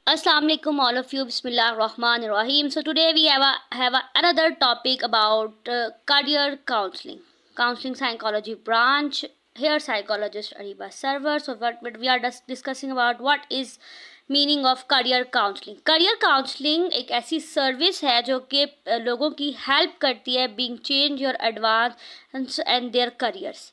Assalamu alaikum all of you. Bismillah ar-Rahman ar-Rahim. So today we have another topic about career counseling. Counseling psychology branch. Here psychologist Ariba Server. So what we are discussing about what is meaning of career counselling. Career counselling एक ऐसी service है जो कि लोगों की help करती है being change your advance and their careers.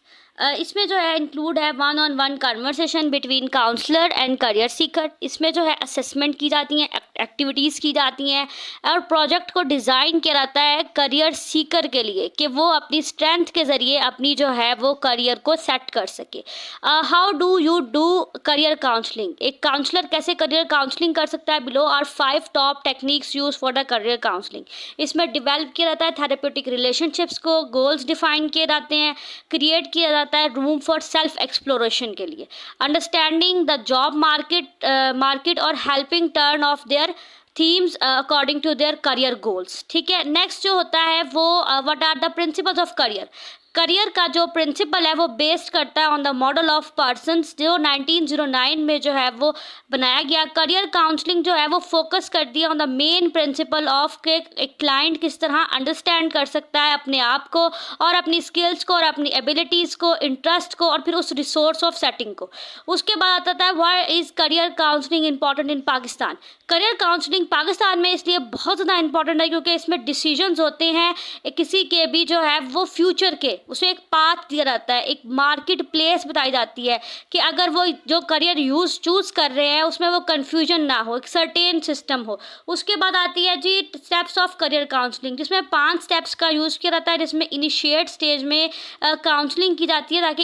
इसमें जो है इंक्लूड है 1-on-1 conversation between counsellor and career seeker. इसमें जो है असेसमेंट की जाती हैं, एक्टिविटीज़ की जाती हैं और प्रोजेक्ट को डिज़ाइन किया जाता है करियर सीकर के लिए कि वो अपनी स्ट्रेंथ के ज़रिए अपनी जो है वो करियर को सेट कर सके. How do you do career counselling. एक काउंसलर कैसे करियर काउंसलिंग कर सकता है. Below are 5 top techniques use for the career counselling. इसमें डिवेल्प किया जाता है थेरेप्यूटिक रिलेशनशिप्स को, गोल्स डिफाइन किए जाते हैं, क्रिएट किया जाता है रूम फॉर सेल्फ एक्सप्लोरेशन के लिए, अंडरस्टैंडिंग द जॉब मार्केट और helping turn off their themes according to their career goals. ठीक है. नेक्स्ट जो होता है वो what are the principles of career. Career का जो प्रिंसिपल है वो बेस्ड करता है on the model of persons जो 1909 में जो है वो बनाया गया. करियर काउंसलिंग जो है वो फोकस कर दिया on the main principle of के एक क्लाइंट किस तरह अंडरस्टैंड कर सकता है अपने आप को और अपनी स्किल्स को और अपनी एबिलिटीज़ को, इंटरेस्ट को और फिर उस रिसोर्स ऑफ सेटिंग को. उसके बाद आता है why is career counselling important in Pakistan. Career counselling Pakistan में इसलिए बहुत ज़्यादा इंपॉर्टेंट है क्योंकि इसमें डिसीजंस होते हैं किसी के भी जो है वो फ्यूचर के, उसे एक पाथ दिया जाता है, एक मार्केट प्लेस बताई जाती है कि अगर वो जो करियर चूज़ कर रहे हैं उसमें वो कन्फ्यूजन ना हो, एक सर्टेन सिस्टम हो. उसके बाद आती है जी स्टेप्स ऑफ करियर काउंसलिंग जिसमें 5 स्टेप्स का यूज़ किया जाता है जिसमें इनिशिएट स्टेज में काउंसलिंग की जाती है ताकि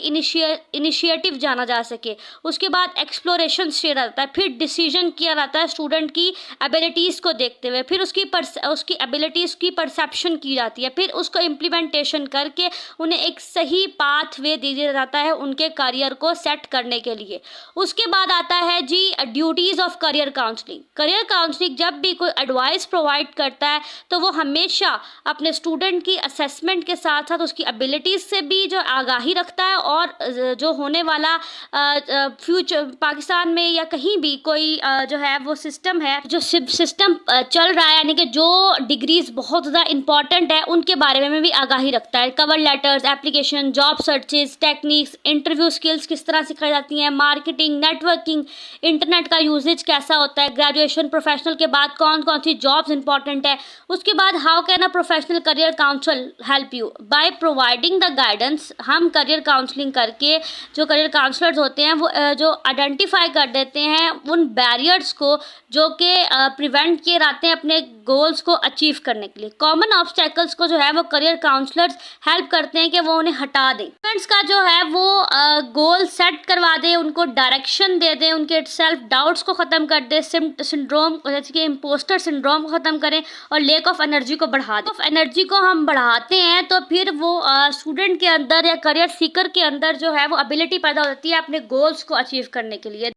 इनिशिएटिव जाना जा सके. उसके बाद एक्सप्लोरेशन स्टेज आता है, फिर डिसीजन किया जाता है स्टूडेंट की एबिलिटीज़ को देखते हुए, फिर उसकी एबिलिटीज़ की परसेप्शन की जाती है, फिर उसको इम्प्लीमेंटेशन करके उन्हें एक सही पाथवे दिया जाता है उनके करियर को सेट करने के लिए. उसके बाद आता है जी duties of career counselling. Career counselling जब भी कोई एडवाइस प्रोवाइड करता है तो वो हमेशा अपने स्टूडेंट की असेसमेंट के साथ साथ उसकी एबिलिटीज़ से भी जो आगाही रखता है और जो होने वाला फ्यूचर पाकिस्तान में या कहीं भी कोई जो है वो सिस्टम है, जो सिस्टम चल रहा है यानी कि जो डिग्रीज़ बहुत ज़्यादा इंपॉर्टेंट है उनके बारे में भी आगाही रखता है. Cover letters, application, job searches, techniques, interview skills किस तरह सिखाई जाती हैं, मार्केटिंग, नेटवर्किंग, इंटरनेट का यूजेज कैसा होता है, ग्रेजुएशन प्रोफेशनल के बाद कौन कौन सी जॉब्स इंपॉर्टेंट है. उसके बाद how can a professional career counsel help you by providing the guidance. हम करियर काउंसलिंग करके जो करियर काउंसलर्स होते हैं वो जो आइडेंटिफाई कर देते हैं उन बैरियर्स को जो कि प्रिवेंट किए रहते हैं अपने गोल्स को अचीव करने के लिए. कॉमन ऑब्स्टेकल्स को जो है वो करियर काउंसलर्स हेल्प करते हैं कि वो उन्हें हटा दें. स्टूडेंट्स का जो है वो गोल सेट करवा दें, उनको डायरेक्शन दे दें, उनके सेल्फ डाउट्स को ख़त्म कर दें, सिंड्रोम जैसे कि इम्पोस्टर सिंड्रोम को ख़त्म करें और लेक ऑफ एनर्जी को बढ़ा दें. ऑफ एनर्जी को हम बढ़ाते हैं तो फिर वो स्टूडेंट के अंदर या करियर सीकर के अंदर जो है वो एबिलिटी पैदा होती है अपने गोल्स को अचीव करने के लिए.